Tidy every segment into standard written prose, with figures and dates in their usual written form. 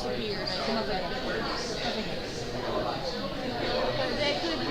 disappeared. I think that. They could be.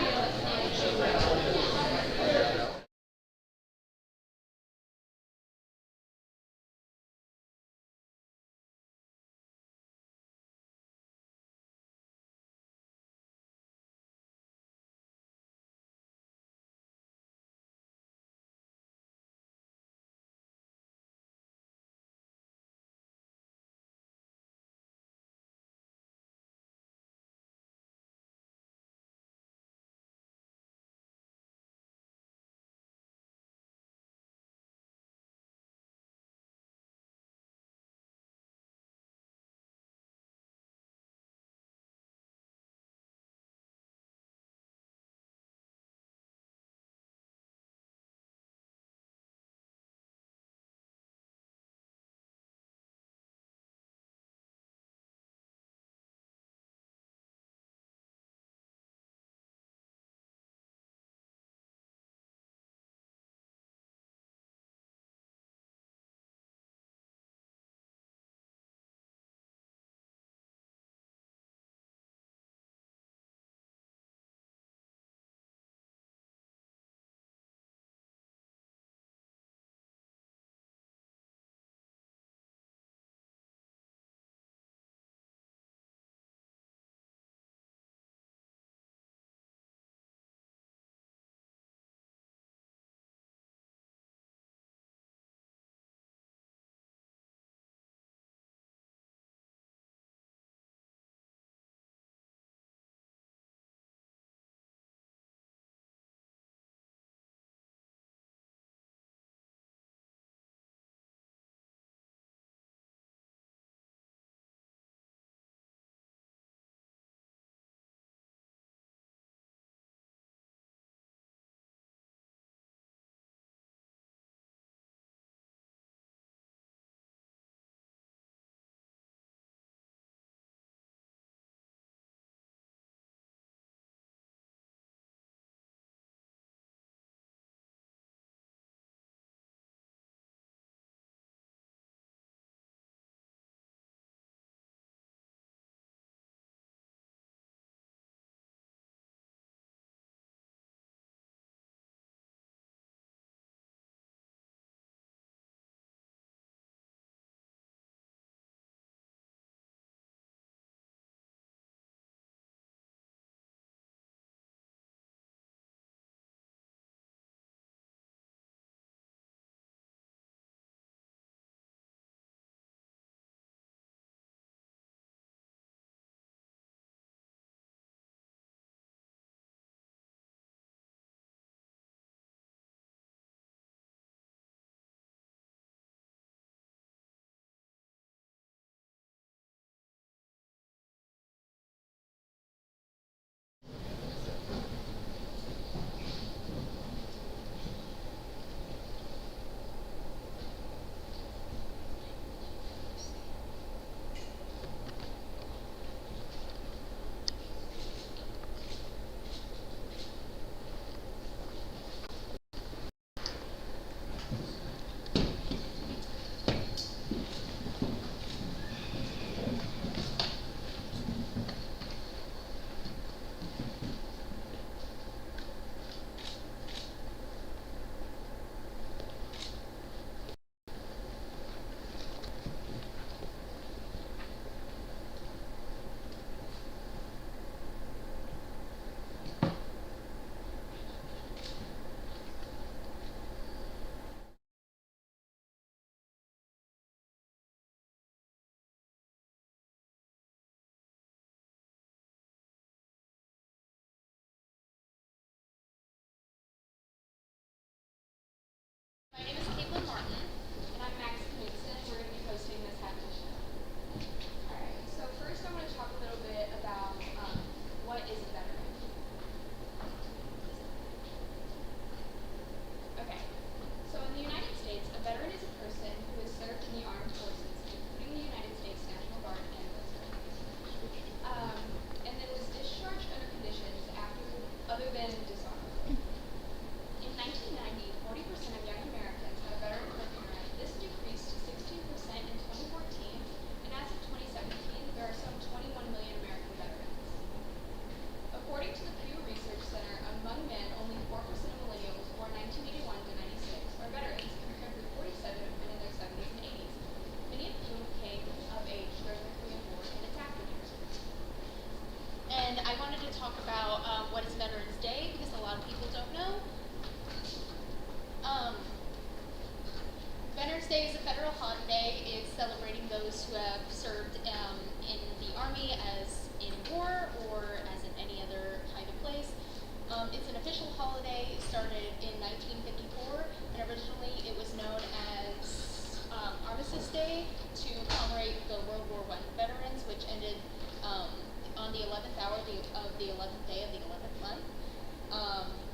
World War I veterans, which ended on the 11th hour of the 11th day of the 11th month.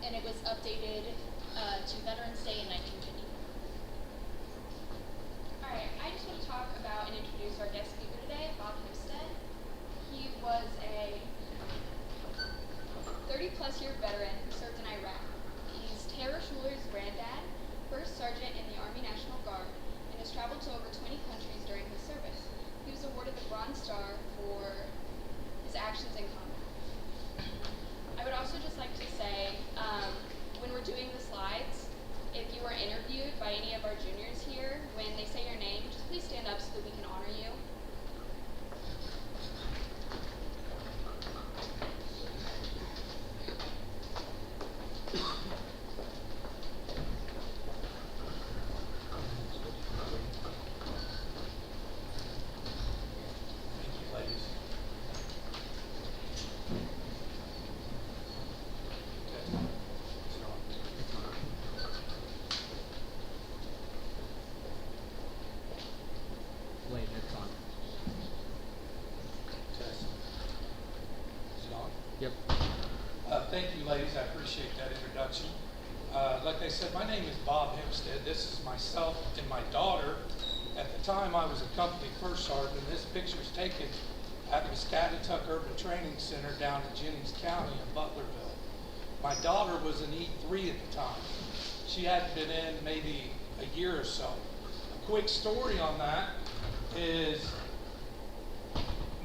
And it was updated to Veterans Day in 1950. Alright, I just want to talk about and introduce our guest speaker today, Bob Hempstead. He was a 30-plus year veteran who served in Iraq. He's Tara Schuler's granddad, first sergeant in the Army National Guard, and has traveled to over 20 countries during his service. He was awarded the Bronze Star for his actions in combat. I would also just like to say, when we're doing the slides, if you are interviewed by any of our juniors here, when they say your name, just please stand up so that we can honor you. Thank you, ladies. I appreciate that introduction. Like I said, my name is Bob Hempstead. This is myself and my daughter. At the time, I was a company first sergeant. This picture is taken at Muscatatuck Urban Training Center down in Jennings County in Butlerville. My daughter was an E3 at the time. She hadn't been in maybe a year or so. A quick story on that is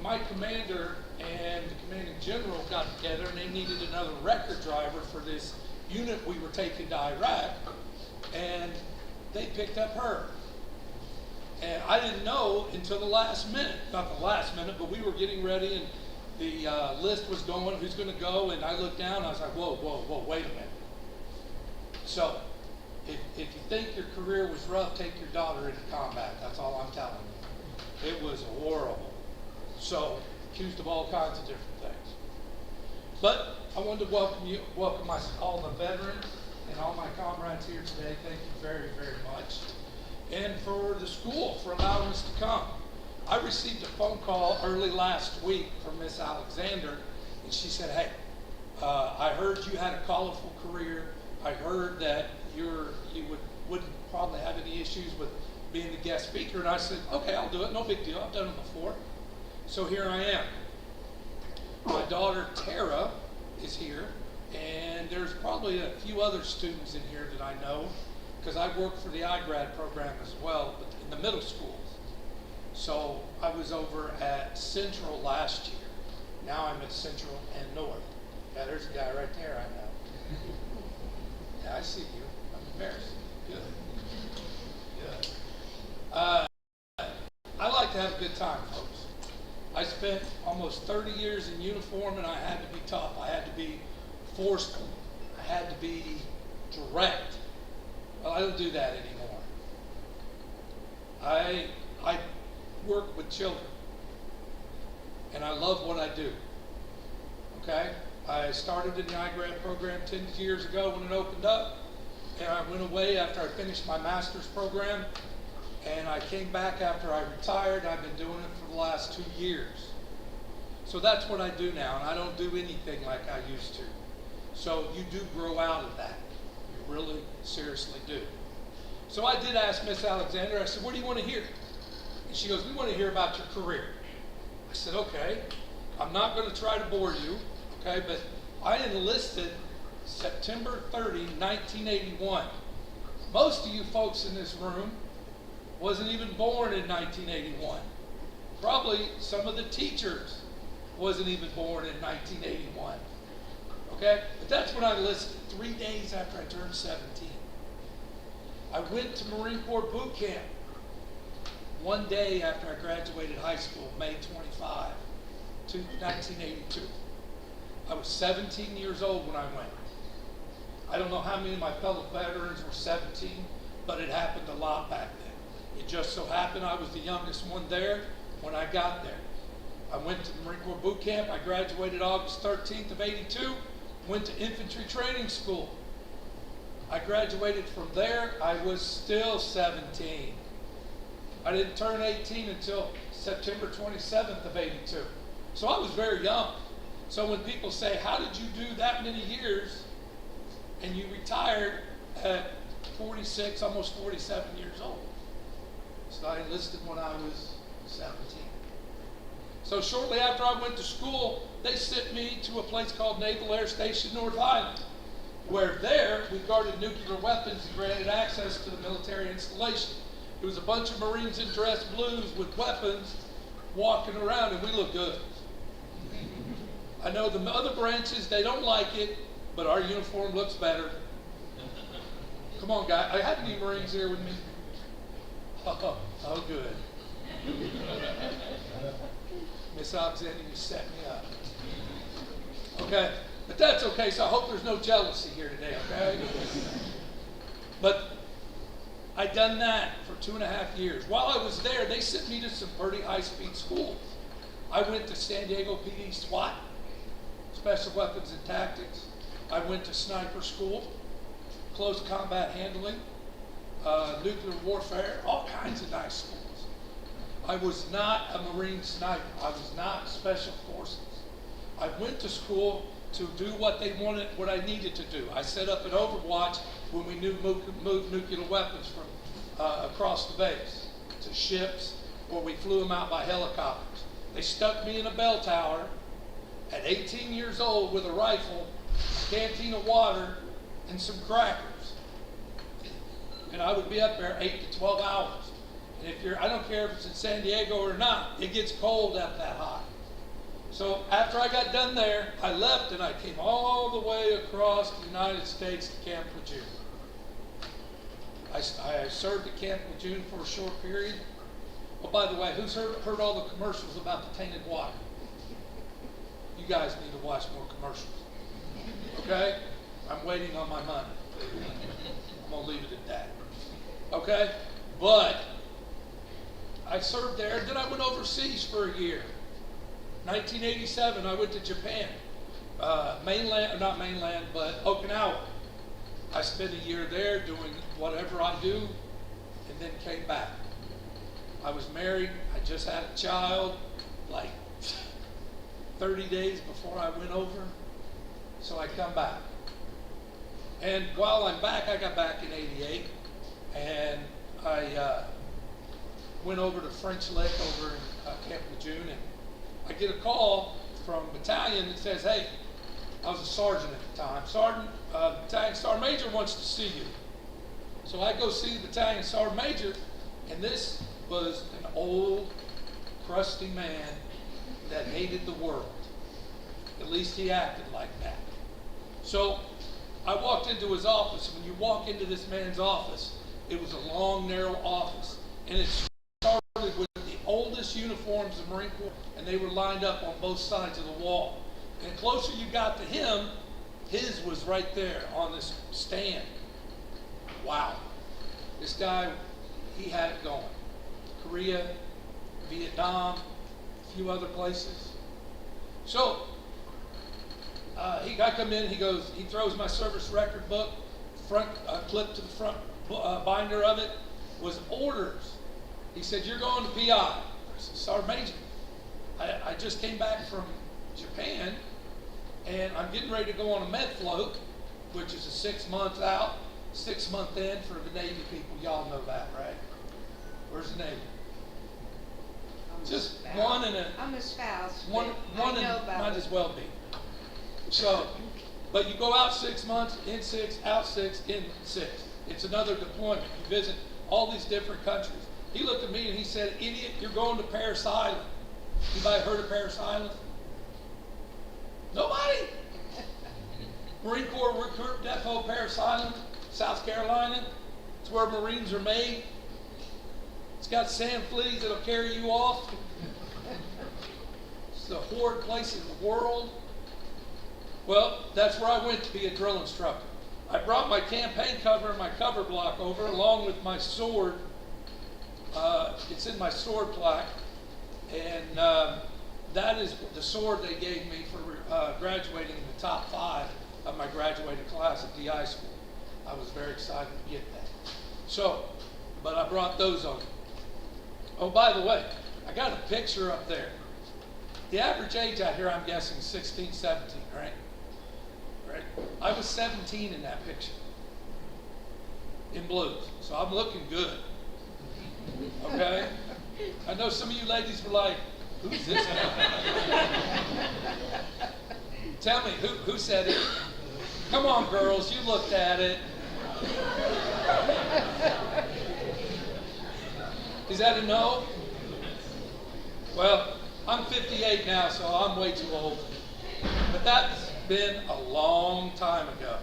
my commander and the commanding general got together and they needed another record driver for this unit we were taking to Iraq, and they picked up her. And I didn't know until the last minute, not the last minute, but we were getting ready and the list was going, who's going to go, and I looked down and I was like, whoa, wait a minute. So, if you think your career was rough, take your daughter into combat. That's all I'm telling you. It was horrible. So, accused of all kinds of different things. But I wanted to welcome all the veterans and all my comrades here today. Thank you very, very much. And for the school for allowing us to come. I received a phone call early last week from Miss Alexander, and she said, hey, I heard you had a colorful career. I heard that you wouldn't probably have any issues with being the guest speaker. And I said, okay, I'll do it. No big deal. I've done it before. So here I am. My daughter Tara is here, and there's probably a few other students in here that I know, because I work for the iGrad program as well, but in the middle schools. So I was over at Central last year. Now I'm at Central and North. Yeah, there's a guy right there I know. Yeah, I see you. I'm embarrassed. Good. I like to have a good time, folks. I spent almost 30 years in uniform, and I had to be tough. I had to be forceful. I had to be direct. Well, I don't do that anymore. I work with children, and I love what I do. Okay? I started in the iGrad program 10 years ago when it opened up, and I went away after I finished my master's program. And I came back after I retired. I've been doing it for the last 2 years. So that's what I do now, and I don't do anything like I used to. So you do grow out of that. You really seriously do. So I did ask Miss Alexander, I said, what do you want to hear? And she goes, we want to hear about your career. I said, okay, I'm not going to try to bore you, okay, but I enlisted September 30, 1981. Most of you folks in this room wasn't even born in 1981. Probably some of the teachers wasn't even born in 1981. Okay? But that's when I enlisted, 3 days after I turned 17. I went to Marine Corps boot camp 1 day after I graduated high school, May 25, 1982. I was 17 years old when I went. I don't know how many of my fellow veterans were 17, but it happened a lot back then. It just so happened I was the youngest one there when I got there. I went to the Marine Corps boot camp. I graduated August 13th of 82, went to infantry training school. I graduated from there. I was still 17. I didn't turn 18 until September 27th of 82. So I was very young. So when people say, how did you do that many years and you retired at 46, almost 47 years old? So I enlisted when I was 17. So shortly after I went to school, they sent me to a place called Naval Air Station North Island, where there we guarded nuclear weapons and granted access to the military installation. It was a bunch of Marines in dress blues with weapons walking around, and we looked good. I know the other branches, they don't like it, but our uniform looks better. Come on, guys. I have any Marines here with me? Oh, good. Miss Alexander, you set me up. Okay, but that's okay, so I hope there's no jealousy here today, okay? But I done that for 2.5 years. While I was there, they sent me to some pretty high-speed schools. I went to San Diego PD SWAT, Special Weapons and Tactics. I went to sniper school, close combat handling, nuclear warfare, all kinds of nice schools. I was not a Marine sniper. I was not special forces. I went to school to do what they wanted, what I needed to do. I set up an overwatch when we moved nuclear weapons from across the base to ships, or we flew them out by helicopters. They stuck me in a bell tower at 18 years old with a rifle, a canteen of water, and some crackers. And I would be up there 8 to 12 hours. And if I don't care if it's in San Diego or not, it gets cold up that high. So after I got done there, I left and I came all the way across the United States to Camp Lejeune. I served at Camp Lejeune for a short period. Oh, by the way, who's heard all the commercials about the tainted water? You guys need to watch more commercials. Okay? I'm waiting on my money. I'm going to leave it at that. Okay? But I served there, then I went overseas for a year. 1987, I went to Japan. Not mainland, but Okinawa. I spent a year there doing whatever I do, and then came back. I was married. I just had a child, like 30 days before I went over. So I come back. And while I'm back, I got back in 88, and I went over to French Lick over in Camp Lejeune, and I get a call from a battalion that says, hey, I was a sergeant at the time. Battalion Sergeant Major wants to see you. So I go see the Battalion Sergeant Major, and this was an old, crusty man that hated the world. At least he acted like that. So I walked into his office. When you walk into this man's office, it was a long, narrow office. And it started with the oldest uniforms of the Marine Corps, and they were lined up on both sides of the wall. And the closer you got to him, his was right there on this stand. Wow. This guy, he had it going. Korea, Vietnam, a few other places. So, I come in, he throws my service record book, front clip to the front binder of it was orders. He said, you're going to PI. I said, Sergeant Major, I just came back from Japan, and I'm getting ready to go on a med float, which is a 6 months out, 6 month in for the Navy people. Y'all know that, right? Where's the Navy? Just one and a... I'm a spouse. One and might as well be. So, but you go out 6 months, in 6, out 6, in 6. It's another deployment. You visit all these different countries. He looked at me and he said, idiot, you're going to Parris Island. Anybody heard of Parris Island? Nobody? Marine Corps Recruit Depot, Parris Island, South Carolina. It's where Marines are made. It's got sand fleas that'll carry you off. It's the horrid place in the world. Well, that's where I went to be a drill instructor. I brought my campaign cover and my cover block over along with my sword. It's in my sword plaque. And that is the sword they gave me for graduating in the top 5 of my graduating class at DI school. I was very excited to get that. So, but I brought those on. Oh, by the way, I got a picture up there. The average age out here, I'm guessing 16, 17, right? Right? I was 17 in that picture. In blues. So I'm looking good. Okay? I know some of you ladies were like, who's this guy? Tell me, who said it? Come on, girls, you looked at it. Is that a no? Well, I'm 58 now, so I'm way too old. But that's been a long time ago.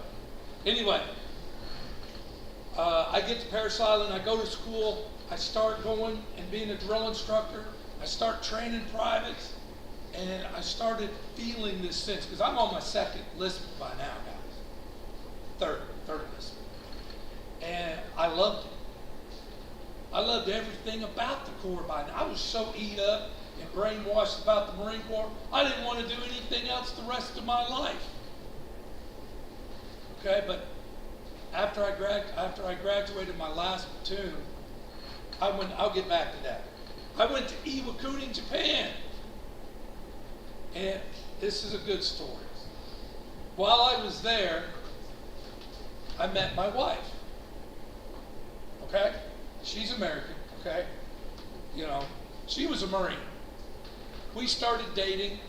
Anyway, I get to Parris Island, I go to school, I start going and being a drill instructor, I start training privates, and I started feeling this sense, because I'm on my second enlistment by now, guys. Third enlistment. And I loved it. I loved everything about the Corps by now. I was so eat up and brainwashed about the Marine Corps, I didn't want to do anything else the rest of my life. Okay, but after I graduated my last platoon, I'll get back to that. I went to Iwakuni, Japan. And this is a good story. While I was there, I met my wife. Okay? She's American, okay? You know, she was a Marine. We started dating